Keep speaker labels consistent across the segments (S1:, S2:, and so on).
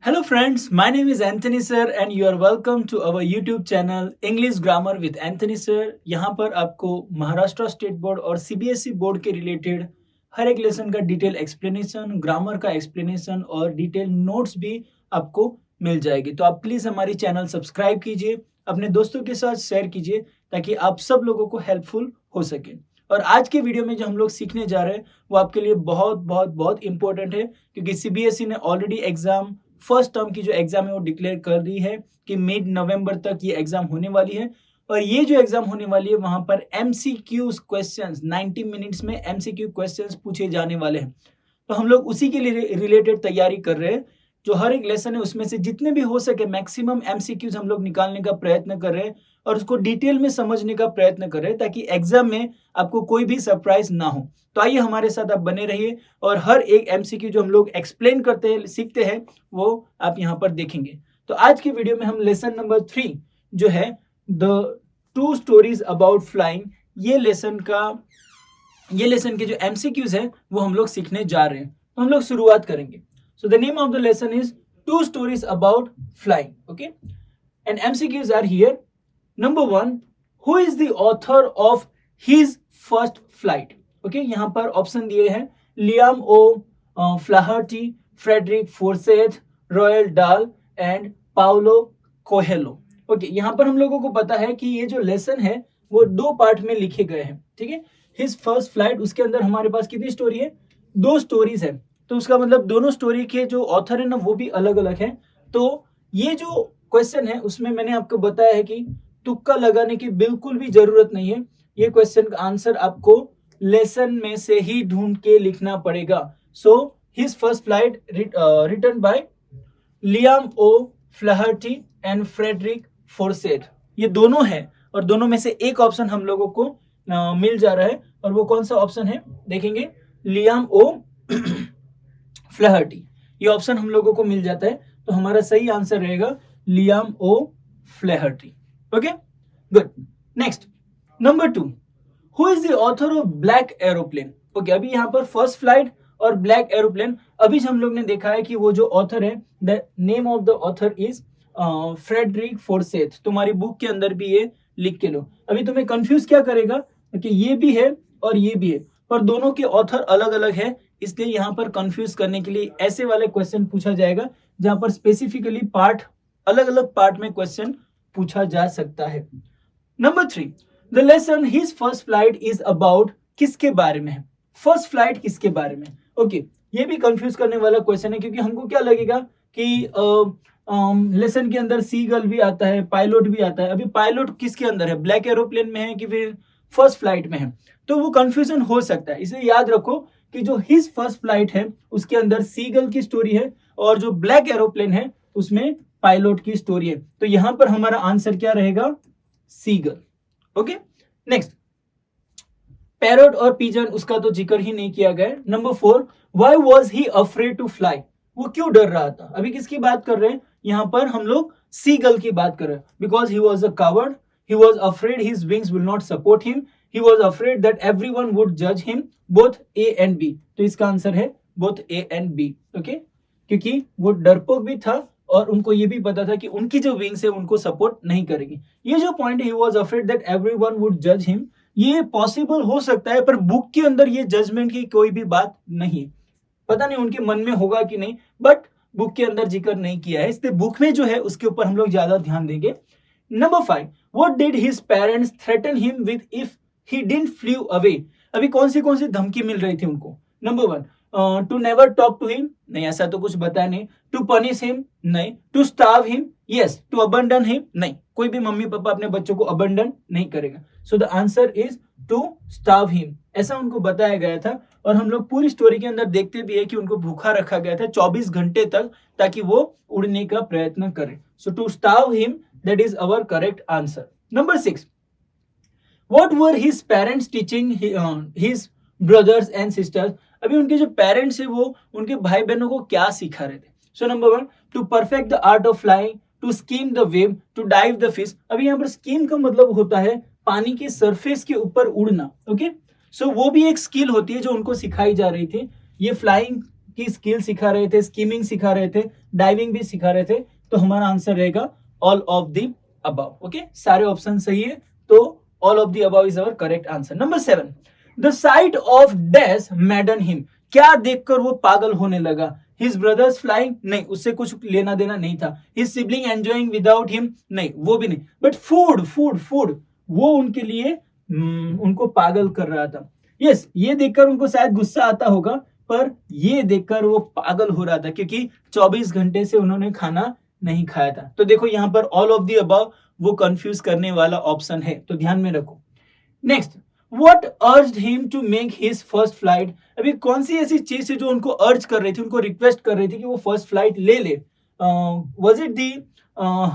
S1: Hello friends, my name is Anthony sir and you are welcome to our YouTube channel English Grammar with Anthony sir। यहाँ पर आपको Maharashtra state board और CBSE board के related हर एक lesson का detail explanation, grammar का explanation और detail notes भी आपको मिल जाएगी। तो आप प्लीज़ हमारी चैनल सब्सक्राइब कीजिए, अपने दोस्तों के साथ शेयर कीजिए ताकि आप सब लोगों को हेल्पफुल हो सके। और आज के वीडियो में जो हम लोग सीखने जा रहे हैं वो आपके लिए बहुत बहुत बहुत इंपॉर्टेंट है, क्योंकि सीबीएसई ने ऑलरेडी एग्जाम फर्स्ट टर्म की जो एग्जाम है वो डिक्लेयर कर दी है कि मिड नवंबर तक ये एग्जाम होने वाली है। और ये जो एग्जाम होने वाली है वहां पर एमसीक्यूज क्वेश्चंस 90 मिनट्स में एमसीक्यू क्वेश्चंस पूछे जाने वाले हैं। तो हम लोग उसी के लिए रिलेटेड तैयारी कर रहे हैं। जो हर एक लेसन है उसमें से जितने भी हो सके मैक्सिमम एमसीक्यूज हम लोग निकालने का प्रयत्न कर रहे हैं और उसको डिटेल में समझने का प्रयत्न कर रहे हैं ताकि एग्जाम में आपको कोई भी सरप्राइज ना हो। तो आइए हमारे साथ आप बने रहिए और हर एक एमसीक्यू जो हम लोग एक्सप्लेन करते हैं, सीखते हैं, वो आप यहाँ पर देखेंगे। तो आज की वीडियो में हम लेसन नंबर 3 जो है द 2 स्टोरीज अबाउट फ्लाइंग, ये लेसन के जो एमसीक्यूज है वो हम लोग सीखने जा रहे हैं। तो हम लोग शुरुआत करेंगे। So the name of the lesson is 2 stories about flying. Okay, and MCQs are here. Number 1, who is the author of his first flight? Okay, यहाँ पर ऑप्शन दिए हैं लियाम ओ फ्लाहर्टी, फ्रेडरिक फोर्सेथ, रॉयल डाल एंड पाउलो कोहेलो। ओके, यहाँ पर हम लोगों को पता है कि ये जो लेसन है वो 2 पार्ट में लिखे गए हैं। ठीक है, हिज फर्स्ट फ्लाइट, उसके अंदर हमारे पास कितनी स्टोरी है? 2 स्टोरीज है। तो उसका मतलब दोनों स्टोरी के जो ऑथर है ना वो भी अलग अलग है। तो ये जो क्वेश्चन है उसमें मैंने आपको बताया है कि तुक्का लगाने की बिल्कुल भी जरूरत नहीं है। ये क्वेश्चन का आंसर आपको लेसन में से ही ढूंढ के लिखना पड़ेगा। So his first flight written by Liam O'Flaherty and Frederick Forsyth, ये दोनों है और दोनों में से एक ऑप्शन हम लोगों को मिल जा रहा है। और वो कौन सा ऑप्शन है देखेंगे, लियाम ओ फ्लाहर्टी, ये ऑप्शन हम लोगों को मिल जाता है। तो हमारा सही आंसर रहेगा Liam O'Flaherty. Okay, good. Next, number 2, who is the author of black aeroplane? Okay, अभी यहाँ पर फर्स्ट फ्लाइट और ब्लैक एरोप्लेन अभी हम लोग ने देखा है कि वो जो ऑथर है, the name of the author is Frederick Forsyth. तुम्हारी बुक के अंदर भी ये लिख के लो। अभी तुम्हें कंफ्यूज क्या करेगा कि ये भी है और ये भी है, पर दोनों के ऑथर अलग अलग है, इसलिए यहाँ पर कंफ्यूज करने के लिए ऐसे वाले क्वेश्चन पूछा जाएगा जहां पर स्पेसिफिकली पार्ट, अलग अलग पार्ट में क्वेश्चन पूछा जा सकता है। Number 3, the lesson his first flight is about, किसके बारे में है? फर्स्ट फ्लाइट किसके बारे में? ओके, ये भी कंफ्यूज करने वाला क्वेश्चन है, क्योंकि हमको क्या लगेगा कि लेसन के अंदर सीगल भी आता है, पायलट भी आता है। अभी पायलट किसके अंदर है, ब्लैक एरोप्लेन में है कि फिर फर्स्ट फ्लाइट में है? तो वो कंफ्यूजन हो सकता है। इसलिए याद रखो कि जो हिज फर्स्ट फ्लाइट है उसके अंदर सीगल की स्टोरी है और जो ब्लैक एरोप्लेन है उसमें पायलट की स्टोरी है। तो यहां पर हमारा आंसर क्या रहेगा? सीगल। ओके, नेक्स्ट, पैरट और पिजन, उसका तो जिक्र ही नहीं किया गया। Number 4, why was he afraid to fly? वो क्यों डर रहा था? अभी किसकी बात कर रहे हैं? यहां पर हम लोग सीगल की बात कर रहे हैं। Because he was a coward, he was afraid his wings will not support him, he was afraid that everyone would judge him, both A and B। तो इसका आंसर है both A and B। Okay, क्योंकि वो डरपोक भी था और उनको ये भी पता था कि उनकी जो विंग्स है उनको सपोर्ट नहीं करेगी। ये जो पॉइंट है, he was afraid that everyone would judge him, ये पॉसिबल हो सकता है, पर बुक के अंदर ये जजमेंट की कोई भी बात नहीं। पता नहीं उनके मन में होगा कि नहीं, बट बुक के अंदर जिक्र नहीं किया है, इसलिए बुक में जो है उसके ऊपर हम लोग ज्यादा ध्यान देंगे। Number 5, what did his parents threaten him with if he didn't flew away? अभी कौन सी धमकी मिल रही थी उनको? Number 1, to never talk to him, नहीं, ऐसा तो कुछ बताया नहीं। to punish him, नहीं। to starve him, yes। to abandon him, नहीं। कोई भी मम्मी पापा अपने बच्चों को अबंडन नहीं करेगा। so the answer is to starve him, ऐसा उनको बताया गया था। और हम लोग पूरी स्टोरी के अंदर देखते भी है कि उनको भूखा रखा गया था 24 घंटे तक ताकि वो उड़ने का प्रयत्न करें। so to starve him, that is our correct answer. Number 6, what were his parents teaching his brothers and sisters? अभी उनके जो पेरेंट्स है वो उनके भाई बहनों को क्या सिखा रहे थे? So number 1, to perfect the art of flying, to skim the wave, to dive the fish। अभी यहाँ पर स्कीम का मतलब होता है पानी के सरफेस के ऊपर उड़ना। ओके, सो वो भी एक स्किल होती है जो उनको सिखाई जा रही थी। ये फ्लाइंग की स्किल सिखा रहे थे, स्कीमिंग सिखा रहे थे, डाइविंग भी सिखा रहे थे, तो हमारा आंसर रहेगा all of the above. Okay, सारे ऑप्शन सही है, तो all of the above is our correct answer. Number 7, the site of dash मैडन him, क्या देखकर वो पागल होने लगा? हिज ब्रदर्स फ्लाइंग, नहीं, उससे कुछ लेना देना नहीं था। His sibling enjoying without him, नहीं, वो भी नहीं। बट फूड फूड फूड, वो उनके लिए उनको पागल कर रहा था। यस, ये देखकर उनको शायद गुस्सा आता होगा, पर ये देखकर वो पागल हो रहा था, क्योंकि 24 घंटे से उन्होंने खाना नहीं खाया था। तो देखो यहाँ पर ऑल ऑफ द अबव वो कंफ्यूज करने वाला ऑप्शन है, तो ध्यान में रखो। Next, what urged him to make his first flight, अभी कौन सी ऐसी चीज है जो उनको अर्ज कर रही थी, उनको रिक्वेस्ट कर रही थी कि वो फर्स्ट फ्लाइट ले ले? वाज इट दी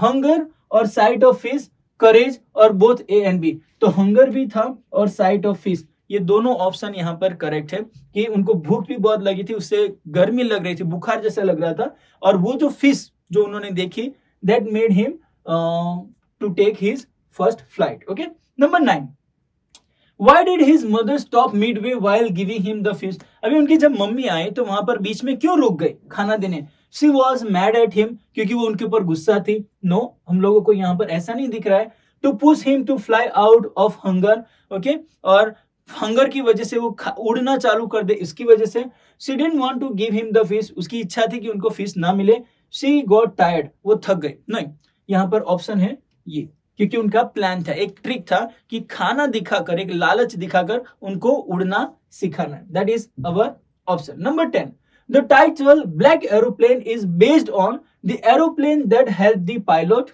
S1: हंगर और साइट ऑफ फिश, करेज और बोथ ए एंड बी? तो हंगर भी था और साइट ऑफ फिश, ये दोनों ऑप्शन यहाँ पर करेक्ट है कि उनको भूख भी बहुत लगी थी, उससे गर्मी लग रही थी, बुखार जैसा लग रहा था, और वो जो फिश जो उन्होंने देखी, that made him to take his first flight. Okay, number 9, Why did his mother stop midway while giving him the fish? अभी उनकी जब मम्मी आई तो वहां पर बीच में क्यों रुक गई खाना देने? She was mad at him, क्योंकि वो उनके ऊपर गुस्सा थी? No, हम लोगों को यहाँ पर ऐसा नहीं दिख रहा है। To push him to fly out of hunger, okay? और हंगर की वजह से वो उड़ना चालू कर दे, इसकी वजह से। She didn't want to give him the fish, उसकी इच्छा थी कि उनको फिश ना मिले। She got tired, वो थक गई। नहीं, यहाँ पर ऑप्शन है ये, क्योंकि उनका प्लान था, एक ट्रिक था कि खाना दिखाकर, एक लालच दिखाकर उनको उड़ना सिखाना। That is our option. Number 10, the title black aeroplane is based on the aeroplane that help the pilot,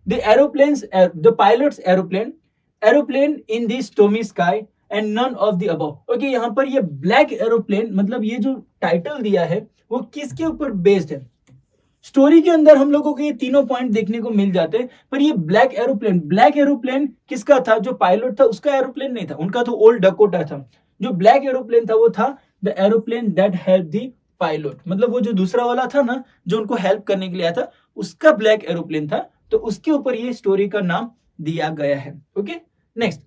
S1: the pilot's aeroplane in the stormy sky and none of the above. Okay, यहाँ पर ये black aeroplane, मतलब ये जो title दिया है वो किसके ऊपर बेस्ड है? स्टोरी के अंदर हम लोगों को ये तीनों पॉइंट देखने को मिल जाते हैं, पर ये ब्लैक एरोप्लेन किसका था? जो पायलट था उसका एरोप्लेन नहीं था, उनका तो ओल्ड डकोटा था। जो ब्लैक एरोप्लेन था वो था the aeroplane that help the pilot, मतलब वो जो दूसरा वाला था ना, जो उनको हेल्प करने के लिए आया था, उसका ब्लैक एरोप्लेन था, तो उसके ऊपर ये स्टोरी का नाम दिया गया है। ओके, नेक्स्ट,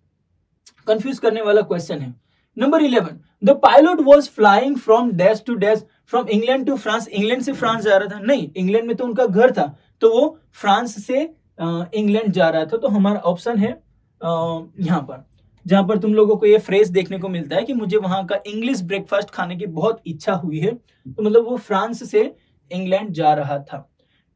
S1: कंफ्यूज करने वाला क्वेश्चन है number 11, the pilot was flying from dash to dash, from England to France, England से फ्रांस जा रहा था? नहीं, इंग्लैंड में तो उनका घर था, तो वो फ्रांस से इंग्लैंड जा रहा था। तो हमारा ऑप्शन है यहाँ पर, जहां पर तुम लोगों को ये फ्रेज देखने को मिलता है कि मुझे वहां का इंग्लिश ब्रेकफास्ट खाने की बहुत इच्छा हुई है, तो मतलब वो फ्रांस से इंग्लैंड जा रहा था।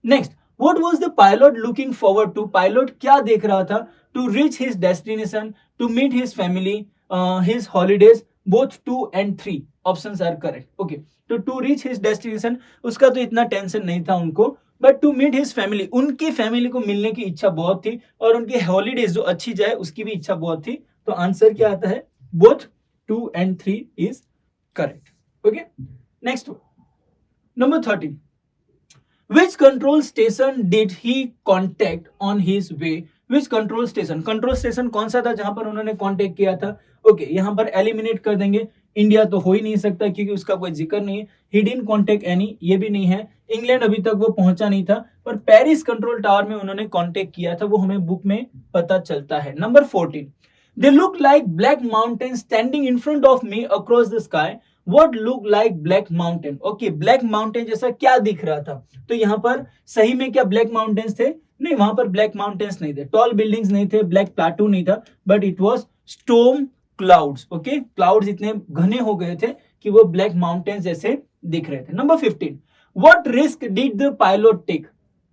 S1: Next, what was the pilot looking forward to, pilot क्या देख रहा था? To reach his destination, to meet his family, his holidays, both 2 and 3 options are correct. Okay, तो टू रीच हिज डेस्टिनेशन उसका तो इतना टेंशन नहीं था उनको, but to meet his family, उनकी फैमिली को मिलने की इच्छा बहुत थी, और उनकी हॉलीडेज जो अच्छी जाए उसकी भी इच्छा बहुत थी। तो आंसर क्या आता है? Both 2 and 3 is correct. Okay, next, number 13, which control station did he contact on his way? which control station कौन सा था जहां पर उन्होंने कांटेक्ट किया था? ओके, यहाँ पर एलिमिनेट कर देंगे, इंडिया तो हो ही नहीं सकता क्योंकि उसका कोई जिक्र नहीं है। ही डिडंट कांटेक्ट एनी, ये भी नहीं है। इंग्लैंड अभी तक वो पहुंचा नहीं था, पर पेरिस कंट्रोल टावर में उन्होंने कांटेक्ट किया था, वो हमें बुक में पता चलता है। Number 14, they look like black mountains standing in front of me across the sky. What look like black mountain? Okay, black mountain जैसा क्या दिख रहा था? तो यहाँ पर सही में क्या ब्लैक माउंटेन्स थे? नहीं, वहां पर ब्लैक माउंटेन्स नहीं थे, टॉल बिल्डिंग्स नहीं थे, ब्लैक प्लाटू नहीं था, but it was storm clouds. Okay, clouds इतने घने हो गए थे कि वो ब्लैक माउंटेन्स जैसे दिख रहे थे। Number 15, what risk did the pilot take?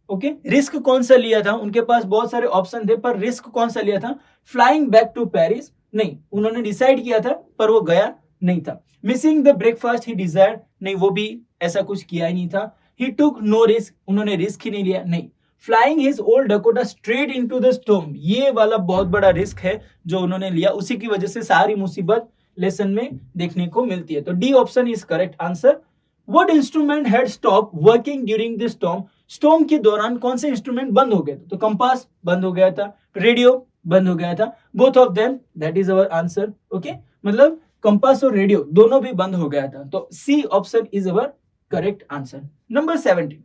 S1: Okay, risk कौन सा लिया था? उनके पास बहुत सारे ऑप्शन थे, पर रिस्क कौन सा लिया था? Flying back to Paris? नहीं, उन्होंने डिसाइड किया था पर वो गया नहीं था। Missing the breakfast he desired? नहीं, वो भी ऐसा कुछ किया ही नहीं था। ही टुक नो रिस्क? उन्होंने रिस्क ही नहीं लिया। नहीं, flying his old Dakota straight into the storm, ये वाला बहुत बड़ा रिस्क है जो उन्होंने लिया, उसी की वजह से सारी मुसीबत लेसन में देखने को मिलती है। तो D option is correct answer. What instrument had stopped working during this storm? Storm के दौरान कौन से इंस्ट्रूमेंट बंद हो गए थे? तो कंपास बंद हो गया था, रेडियो बंद हो गया था, both of them, that is our answer. Okay, मतलब कंपास और रेडियो दोनों भी बंद हो गया था, तो C option is our correct answer. Number 17,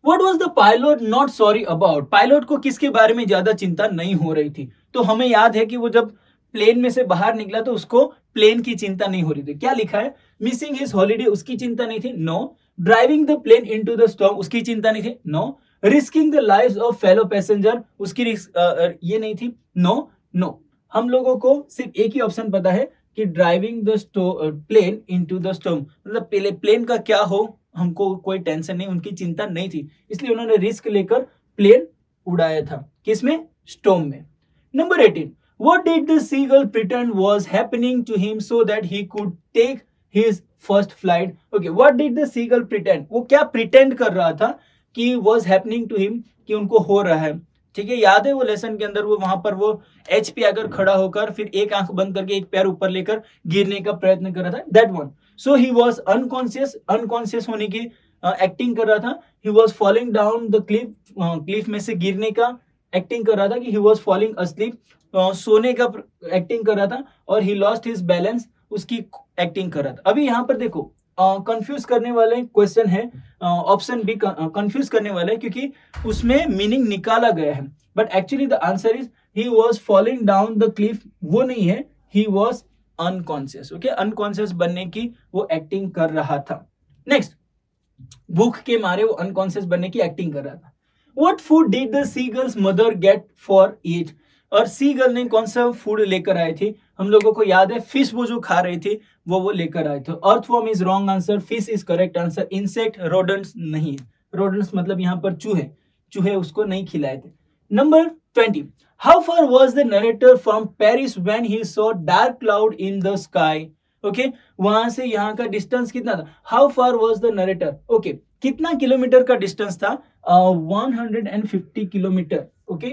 S1: What was the pilot not sorry about? Pilot को किसके बारे में ज्यादा चिंता नहीं हो रही थी? तो हमें याद है कि वो जब प्लेन में से बाहर निकला तो उसको प्लेन की चिंता नहीं हो रही थी। क्या लिखा है? मिसिंग हिज हॉलीडे, उसकी चिंता नहीं थी, no. Driving the plane into the storm, उसकी चिंता नहीं थी, no. Risking the lives of fellow passenger, उसकी ये नहीं थी, नो नो। हम लोगों को सिर्फ एक ही ऑप्शन पता है कि driving the plane into the storm, मतलब प्लेन का क्या हो हमको कोई टेंशन नहीं, उनकी चिंता नहीं थी, इसलिए उन्होंने रिस्क लेकर प्लेन उड़ाया था। किसमें? स्टॉर्म में। Number 18, what did the seagull pretend was happening to him so that he could take his first flight? Okay, what did the seagull pretend? वो क्या pretend कर रहा था कि was happening to him, कि उनको हो रहा है। ठीक है, याद है वो लेसन के अंदर वो वहां पर वो एच पे आकर खड़ा होकर फिर एक आंख बंद करके एक पैर ऊपर लेकर गिरने का प्रयत्न कर रहा था, that one. So he was unconscious, unconscious होने की एक्टिंग कर रहा था। He was falling down the Cliff, Cliff में से गिरने का एक्टिंग कर रहा था कि ही वॉज फॉलिंग अस्लीप, सोने का एक्टिंग कर रहा था। और ही लॉस्ट हिज बैलेंस, उसकी एक्टिंग कर रहा था। अभी यहाँ पर देखो कंफ्यूज करने वाले क्वेश्चन है, ऑप्शन बी कंफ्यूज करने वाला है क्योंकि उसमें मीनिंग निकाला गया है, but actually the answer is he was falling down the Cliff, वो नहीं है, he was unconscious. Okay, unconscious बनने की वो एक्टिंग कर रहा था। नेक्स्ट, भूख के मारे वो अनकॉन्शियस बनने की एक्टिंग कर रहा था। What food did the seagull's mother get for it? और सी गर्ल ने कौन सा फूड लेकर आए थे? हम लोगों को याद है फिश वो जो खा रही थी वो लेकर आए थे। Earthworm is wrong answer, fish is correct answer. Insect, rodents नहीं है, रोडेंट्स मतलब यहाँ पर चूहे, चूहे उसको नहीं खिलाए थे। Number 20, how far was the narrator from Paris when he saw dark cloud in the sky? Okay, वहां से यहाँ का डिस्टेंस कितना था? How far was the narrator, okay, कितना किलोमीटर का डिस्टेंस था? 150 किलोमीटर। ओके,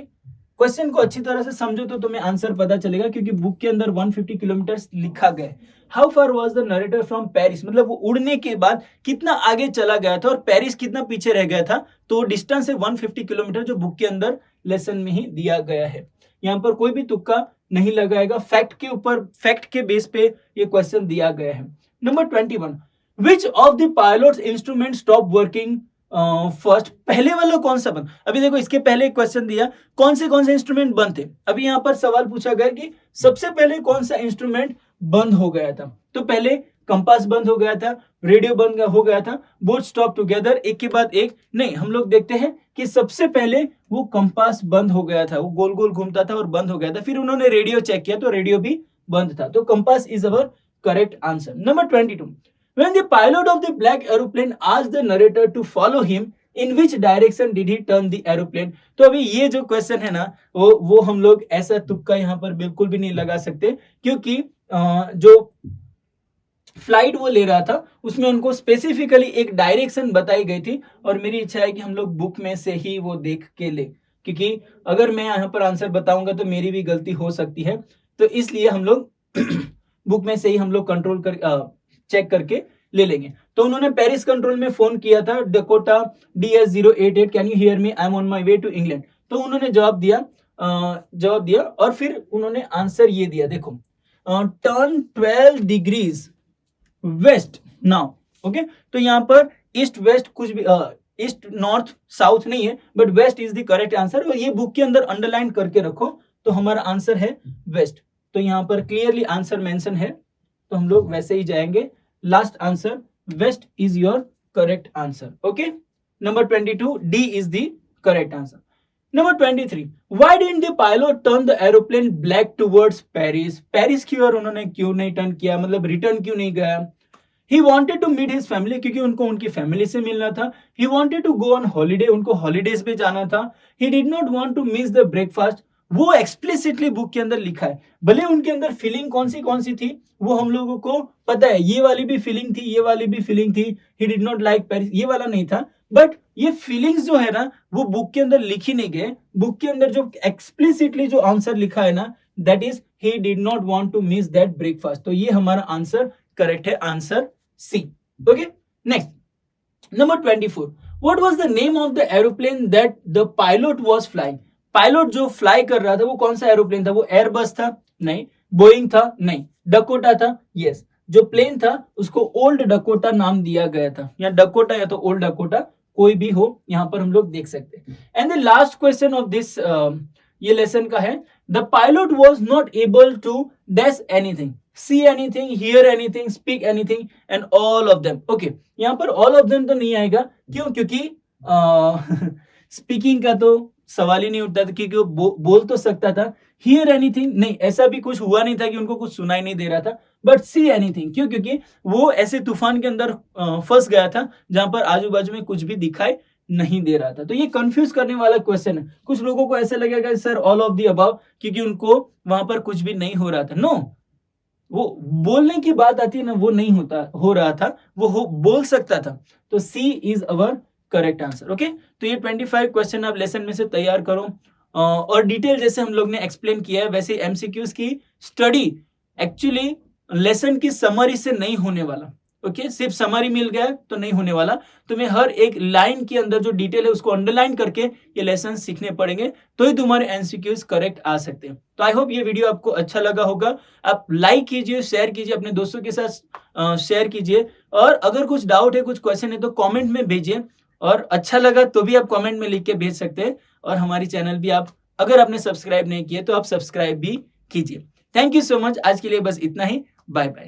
S1: क्वेश्चन को अच्छी तरह से समझो तो तुम्हें आंसर पता चलेगा क्योंकि बुक के अंदर 150 किलोमीटर लिखा गया है। How far was the narrator from Paris, मतलब वो उड़ने के बाद कितना आगे चला गया था और पेरिस कितना पीछे रह गया था, तो डिस्टेंस है 150 किलोमीटर जो बुक के अंदर लेसन में ही दिया गया है। यहाँ पर कोई भी तुक्का नहीं लगाएगा, फैक्ट के ऊपर, फैक्ट के बेस पे ये क्वेश्चन दिया गया है। Number 21, which of the pilots instrument stop working first? पहले वाला कौन सा बंद? अभी देखो इसके पहले एक क्वेश्चन दिया कौन से इंस्ट्रूमेंट बंद थे। अभी यहाँ पर सवाल पूछा गया कि सबसे पहले कौन सा इंस्ट्रूमेंट बंद हो गया था। तो पहले कंपास बंद हो गया था, रेडियो बंद हो गया था, बोथ स्टॉप टुगेदर, एक के बाद एक नहीं। हम लोग देखते हैं कि सबसे पहले वो कंपास बंद हो गया था, वो गोल गोल घूमता था और बंद हो गया था। फिर उन्होंने रेडियो चेक किया तो रेडियो भी बंद था, तो compass is our correct answer. Number 22, when the pilot of the black aeroplane asked the narrator to follow him, in which direction did he turn the aeroplane? तो अभी ये जो क्वेश्चन है ना वो हम लोग ऐसा तुक्का यहाँ पर बिल्कुल भी नहीं लगा सकते क्योंकि जो फ्लाइट वो ले रहा था उसमें उनको स्पेसिफिकली एक डायरेक्शन बताई गई थी और मेरी इच्छा है कि हम लोग बुक में से ही वो देख के ले, क्योंकि अगर मैं यहाँ पर आंसर बताऊंगा तो मेरी भी गलती हो सकती है, तो इसलिए हम लोग बुक में से ही हम लोग कंट्रोल कर चेक करके ले लेंगे। तो उन्होंने पेरिस कंट्रोल में फोन किया था, Dakota DS088, can you hear me, I am on my way to England. तो उन्होंने जवाब दिया और फिर उन्होंने आंसर ये दिया, देखो, turn 12 degrees west now. Okay, तो यहाँ पर ईस्ट वेस्ट कुछ भी ईस्ट नॉर्थ साउथ नहीं है, but west is the correct answer. और ये बुक के अंदर अंडरलाइन करके रखो, तो हमारा आंसर है वेस्ट। तो यहाँ पर क्लियरली आंसर मेंशन है, तो हम लोग वैसे ही जाएंगे। Last answer west is your correct answer. Okay, number 22 D is the correct answer. Number 23, why didn't the pilot turn the aeroplane black towards Paris? Paris की ओर उन्होंने क्यों नहीं टर्न किया, मतलब रिटर्न क्यों नहीं गया? He wanted to meet his family, क्योंकि उनको उनकी फैमिली से मिलना था। He wanted to go on holiday, उनको हॉलीडेज पे जाना था। He did not want to miss the breakfast, वो एक्सप्लिसिटली बुक के अंदर लिखा है। भले उनके अंदर फीलिंग कौन सी थी वो हम लोगों को पता है, ये वाली भी फीलिंग थी, ये वाली भी फीलिंग थी। He did not like Paris, ये वाला नहीं था, बट ये फीलिंग्स जो है ना वो बुक के अंदर लिखी नहीं गए। बुक के अंदर जो एक्सप्लिसिटली जो आंसर लिखा है ना, that is he did not want to miss that breakfast। तो ये हमारा आंसर करेक्ट है, answer C। Okay, next, number 24, what was the name of the aeroplane that the pilot was flying? Pilot जो fly कर रहा था वो कौन सा एरोप्लेन था? वो एयरबस था? नहीं। बोइंग था? नहीं। डकोटा था? यस। जो प्लेन था उसको ओल्ड डकोटा नाम दिया गया था, या डकोटा या तो ओल्ड डकोटा, कोई भी हो, यहाँ पर हम लोग देख सकते हैं। And the last question of this ये लेसन का है, the pilot was not able to dash anything. See anything, hear anything, speak anything and all of them. Okay, यहाँ पर ऑल ऑफ देम तो नहीं आएगा, क्यों? क्योंकि स्पीकिंग का तो सवाल ही नहीं उठता था, क्योंकि वो बोल तो सकता था। हियर एनीथिंग नहीं, ऐसा भी कुछ हुआ नहीं था कि उनको कुछ सुनाई नहीं दे रहा था। बट सी एनीथिंग, क्यों? क्योंकि वो ऐसे तूफान के अंदर फंस गया था जहां पर आजू बाजू में कुछ भी दिखाई नहीं दे रहा था। तो ये कंफ्यूज करने वाला क्वेश्चन है। कुछ लोगों को ऐसा लगेगा sir all of the above, क्योंकि उनको वहां पर कुछ भी नहीं हो रहा था। नो, वो बोलने की बात आती है ना, वो नहीं हो रहा था, वो बोल सकता था। तो C is our correct answer. Okay, तो ये 25 क्वेश्चन आप लेसन में से तैयार करो, और डिटेल जैसे हम लोग ने एक्सप्लेन किया है वैसे एमसीक्यूज की स्टडी एक्चुअली लेसन की समरी से नहीं होने वाला। ओके, सिर्फ समरी मिल गया तो नहीं होने वाला, तुम्हें हर एक लाइन के अंदर जो डिटेल है उसको अंडरलाइन करके ये लेसन सीखने पड़ेंगे, तो ही तुम्हारे एमसीक्यूज करेक्ट आ सकते हैं। तो आई होप ये वीडियो आपको अच्छा लगा होगा। आप लाइक कीजिए, शेयर कीजिए, अपने दोस्तों के साथ शेयर कीजिए, और अगर कुछ डाउट है, कुछ क्वेश्चन है तो कमेंट में भेजिए, और अच्छा लगा तो भी आप कमेंट में लिख के भेज सकते हैं। और हमारी चैनल भी आप अगर आपने सब्सक्राइब नहीं किए तो आप सब्सक्राइब भी कीजिए। थैंक यू सो मच, आज के लिए बस इतना ही। Bye bye.